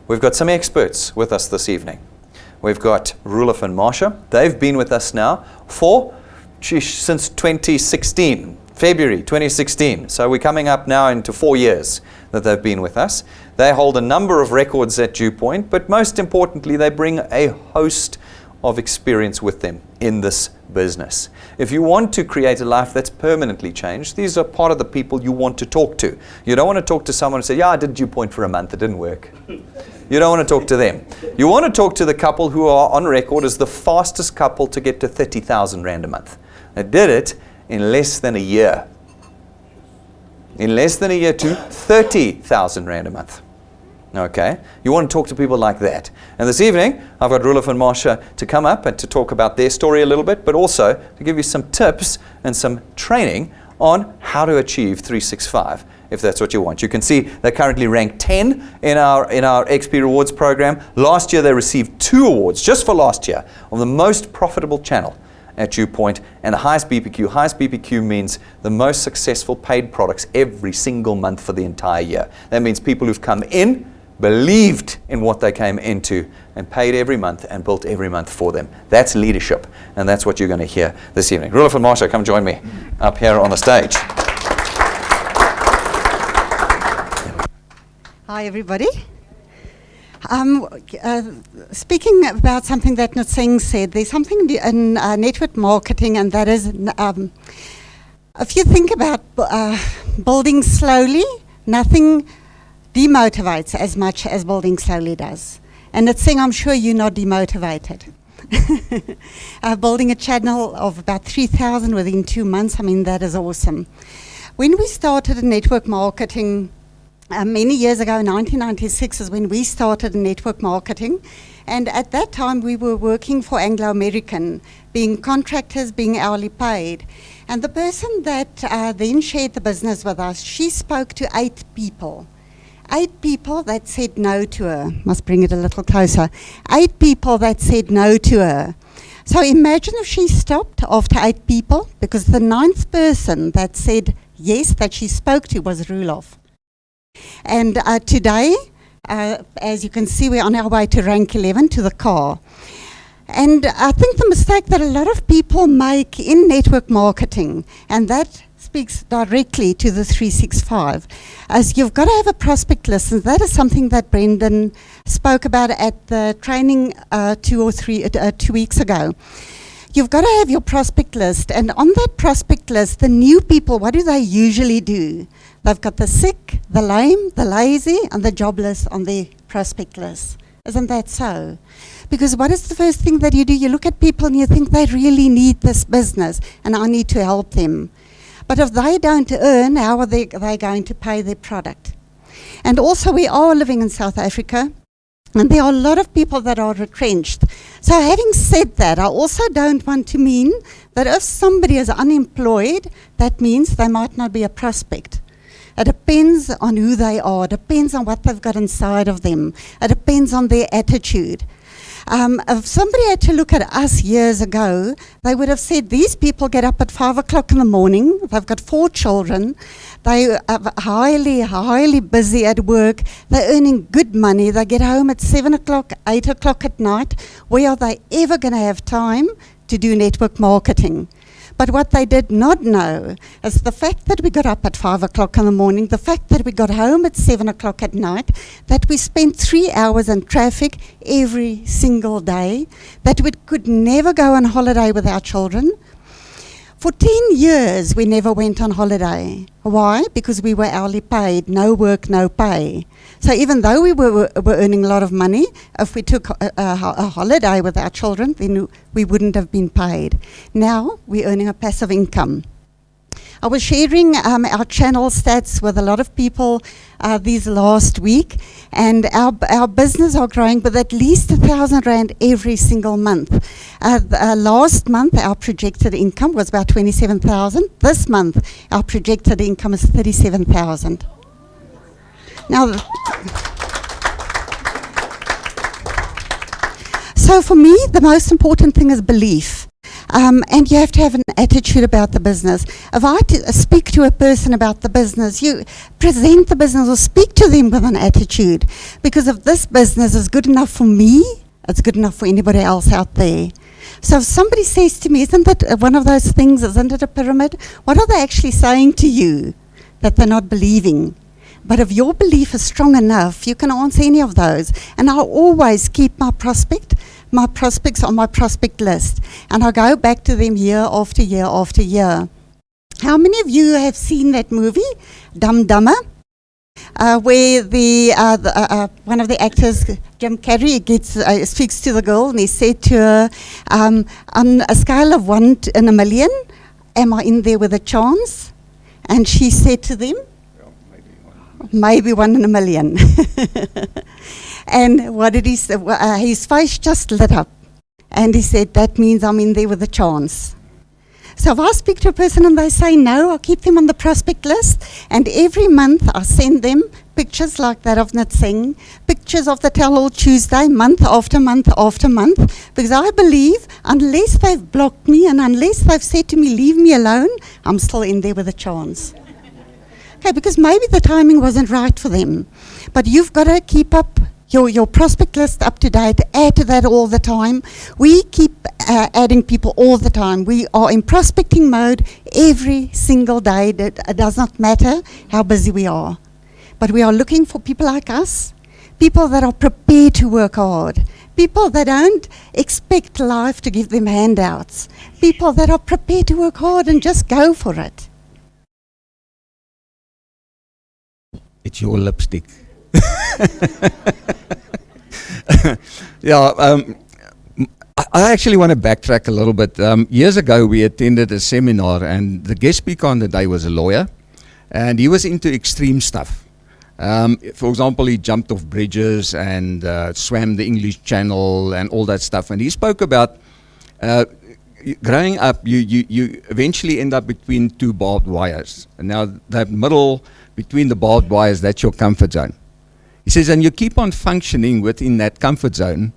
We've got some experts with us this evening. We've got Roelof and Marcia. They've been with us now since 2016, February 2016. So we're coming up now into 4 years that they've been with us. They hold a number of records at Dew Point, but most importantly, they bring a host of experience with them in this business. If you want to create a life that's permanently changed, these are part of the people you want to talk to. You don't want to talk to someone and say, yeah, I did Dew Point for a month, it didn't work. You don't want to talk to them. You want to talk to the couple who are on record as the fastest couple to get to 30,000 Rand a month. They did it in less than a year. In less than a year to 30,000 Rand a month. Okay, you want to talk to people like that. And this evening, I've got Roelof and Marcia to come up and to talk about their story a little bit, but also to give you some tips and some training on how to achieve 365, if that's what you want. You can see they're currently ranked 10 in our XP Rewards program. Last year, they received 2 awards, just for last year, of the most profitable channel at Dew Point and the highest BPQ. Highest BPQ means the most successful paid products every single month for the entire year. That means people who've come in, believed in what they came into, and paid every month and built every month for them. That's leadership, and that's what you're going to hear this evening. Roelof and Marcia, come join me up here on the stage. Hi, everybody. Speaking about something that Nutsing said, there's something in network marketing, and that is, if you think about building slowly, nothing demotivates as much as building slowly does. And Nutsing, I'm sure you're not demotivated. Building a channel of about 3,000 within 2 months, I mean, that is awesome. When we started in network marketing, many years ago, 1996 is when we started in network marketing. And at that time, we were working for Anglo American, being contractors, being hourly paid. And the person that then shared the business with us, she spoke to 8 people. 8 people that said no to her. Must bring it a little closer. 8 people that said no to her. So imagine if she stopped after 8 people, because the 9th person that said yes, that she spoke to, was Roelof. And today, as you can see, we're on our way to rank 11, to the car. And I think the mistake that a lot of people make in network marketing, and that speaks directly to the 365, as you've got to have a prospect list, and that is something that Brendan spoke about at the training 2 weeks ago. You've got to have your prospect list, and on that prospect list, the new people, what do they usually do? They've got the sick, the lame, the lazy, and the jobless on their prospect list. Isn't that so? Because what is the first thing that you do? You look at people and you think they really need this business, and I need to help them. But if they don't earn, how are they going to pay their product? And also, we are living in South Africa, and there are a lot of people that are retrenched. So having said that, I also don't want to mean that if somebody is unemployed, that means they might not be a prospect. It depends on who they are. It depends on what they've got inside of them. It depends on their attitude. If somebody had to look at us years ago, they would have said, these people get up at 5 o'clock in the morning, they've got 4 children, they are highly busy at work, they're earning good money, they get home at 7 o'clock, 8 o'clock at night. Where are they ever going to have time to do network marketing? But what they did not know is the fact that we got up at 5 o'clock in the morning, the fact that we got home at 7 o'clock at night, that we spent 3 hours in traffic every single day, that we could never go on holiday with our children. For 10 years, we never went on holiday. Why? Because we were hourly paid, no work, no pay. So even though we were earning a lot of money, if we took a holiday with our children, then we wouldn't have been paid. Now, we're earning a passive income. I was sharing our channel stats with a lot of people these last week, and our business are growing with at least 1,000 Rand every single month. Last month, our projected income was about 27,000. This month, our projected income is 37,000. Now, so for me, the most important thing is belief. And you have to have an attitude about the business. If I speak to a person about the business, you present the business or speak to them with an attitude. Because if this business is good enough for me, it's good enough for anybody else out there. So if somebody says to me, isn't that one of those things, isn't it a pyramid? What are they actually saying to you that they're not believing? But if your belief is strong enough, you can answer any of those. And I always keep my prospects on my prospect list. And I go back to them year after year after year. How many of you have seen that movie, Dumb Dumber? Where one of the actors, Jim Carrey, speaks to the girl, and he said to her, on a scale of 1 in a million, am I in there with a chance? And she said to them, maybe 1 in a million. And what did he say? His face just lit up. And he said, that means I'm in there with a chance. So if I speak to a person and they say no, I keep them on the prospect list. And every month I send them pictures like that of Natsing, pictures of the Tell All Tuesday, month after month after month. Because I believe unless they've blocked me and unless they've said to me, leave me alone, I'm still in there with a chance. Okay, because maybe the timing wasn't right for them. But you've got to keep up your prospect list up to date, add to that all the time. We keep adding people all the time. We are in prospecting mode every single day. It does not matter how busy we are. But we are looking for people like us, people that are prepared to work hard, people that don't expect life to give them handouts, people that are prepared to work hard and just go for it. It's your lipstick. Yeah, I actually want to backtrack a little bit. Years ago, we attended a seminar, and the guest speaker on the day was a lawyer, and he was into extreme stuff. For example, he jumped off bridges and swam the English Channel and all that stuff. And he spoke about growing up, you eventually end up between 2 barbed wires. And now that middle between the barbed wires, that's your comfort zone. He says, and you keep on functioning within that comfort zone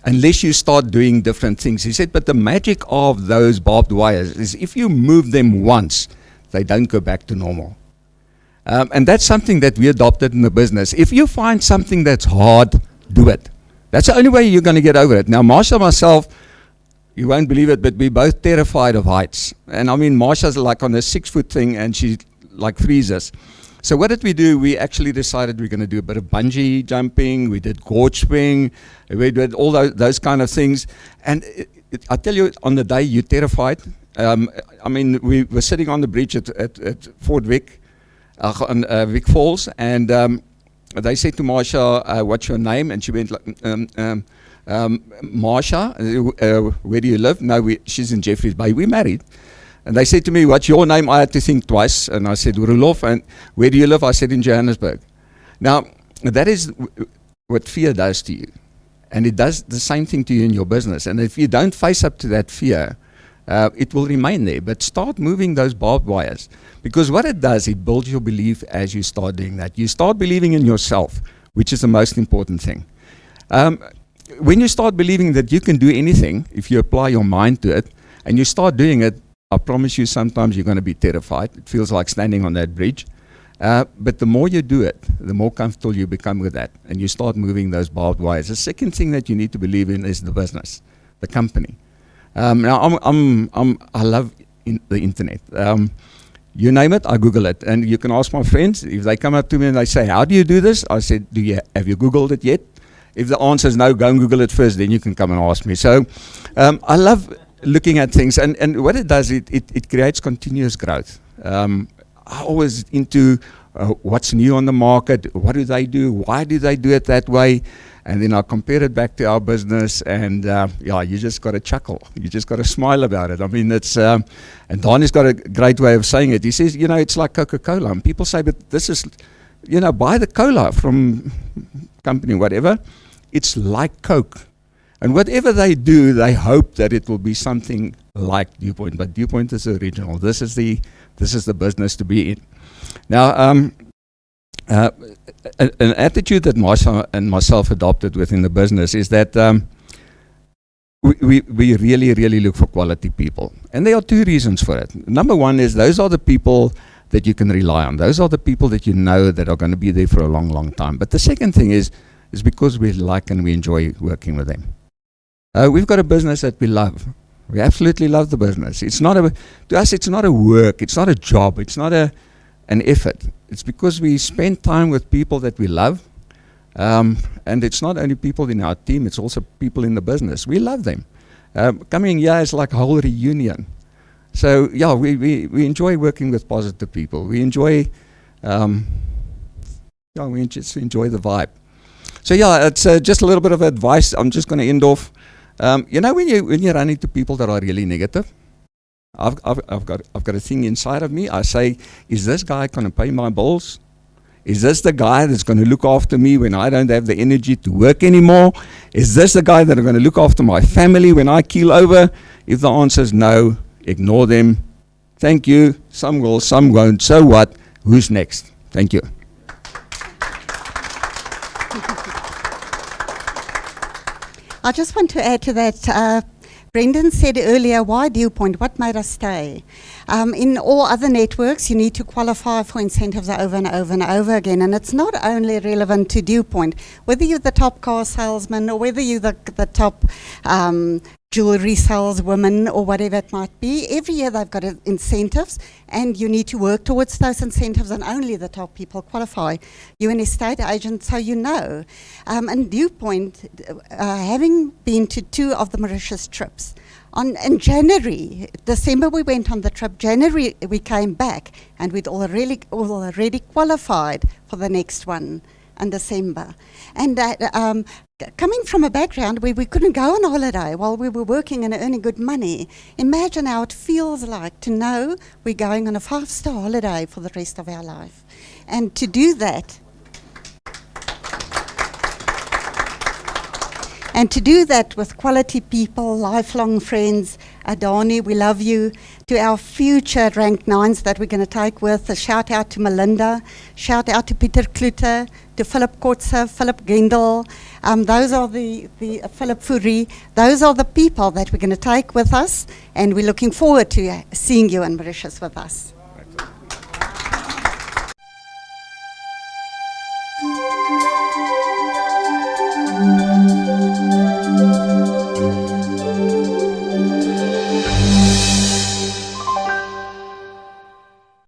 unless you start doing different things. He said, but the magic of those barbed wires is if you move them once, they don't go back to normal. And that's something that we adopted in the business. If you find something that's hard, do it. That's the only way you're going to get over it. Now, Marcia and myself, you won't believe it, but we're both terrified of heights. And I mean, Marcia's like on a 6-foot thing, and she like freezes. So what did we do? We actually decided we're going to do a bit of bungee jumping. We did gorge swing. We did all those kind of things. And I tell you, on the day, you're terrified. I mean, we were sitting on the bridge at Fort Vic, on Vic Falls, and they said to Marcia, what's your name? And she went like, Marcia, where do you live? No, she's in Jeffreys Bay. We're married. And they said to me, what's your name? I had to think twice. And I said, Roelof. And where do you live? I said, in Johannesburg. Now, that is what fear does to you. And it does the same thing to you in your business. And if you don't face up to that fear, it will remain there. But start moving those barbed wires. Because what it does, it builds your belief as you start doing that. You start believing in yourself, which is the most important thing. When you start believing that you can do anything, if you apply your mind to it, and you start doing it, I promise you sometimes you're going to be terrified. It feels like standing on that bridge. But the more you do it, the more comfortable you become with that. And you start moving those barbed wires. The second thing that you need to believe in is the business, the company. Now, I love the internet. You name it, I Google it. And you can ask my friends, if they come up to me and they say, how do you do this? I said, have you Googled it yet? If the answer is no, go and Google it first, then you can come and ask me. So I love looking at things, and what it does, it creates continuous growth. I'm always into what's new on the market, what do they do, why do they do it that way, And then I compare it back to our business, and you just got to chuckle. You just got to smile about it. I mean, it's and Donnie's got a great way of saying it. He says, it's like Coca-Cola. And people say, but this is, buy the cola from company, whatever. It's like Coke. And whatever they do, they hope that it will be something like DuPont. But DuPont is the original. This is the business to be in. Now, an attitude that Marcia and myself adopted within the business is that we really, really look for quality people. And there are two reasons for it. Number one is those are the people that you can rely on. Those are the people that you know that are going to be there for a long, long time. But the second thing is because we like and we enjoy working with them. We've got a business that we love. We absolutely love the business. To us, it's not a work. It's not a job. It's not an effort. It's because we spend time with people that we love. And it's not only people in our team, it's also people in the business. We love them. Coming here is like a whole reunion. So, we enjoy working with positive people. We enjoy, we just enjoy the vibe. So, it's just a little bit of advice. I'm just going to end off. When you run into people that are really negative, I've got a thing inside of me. I say, is this guy going to pay my bills? Is this the guy that's going to look after me when I don't have the energy to work anymore? Is this the guy that's going to look after my family when I keel over? If the answer is no, ignore them. Thank you. Some will, some won't. So what? Who's next? Thank you. I just want to add to that. Brendan said earlier, why DuPont? What made us stay? In all other networks, you need to qualify for incentives over and over and over again. And it's not only relevant to DuPont. Whether you're the top car salesman or whether you're the top jewelry saleswoman or whatever it might be, every year they've got incentives and you need to work towards those incentives, and only the top people qualify. You're an estate agent, so you know. And DuPont, having been to 2 of the Mauritius trips, in January, December we went on the trip, January we came back and we'd already qualified for the next one in December. And coming from a background where we couldn't go on holiday while we were working and earning good money, imagine how it feels like to know we're going on a 5-star holiday for the rest of our life. And to do that, with quality people, lifelong friends. Adani, we love you. To our future ranked 9s that we're going to take with, a shout out to Melinda, shout out to Peter Kluter, to Philip Kotze, Philip Gendel. Those are the Philip Faurie. Those are the people that we're going to take with us, and we're looking forward to seeing you in Mauritius with us.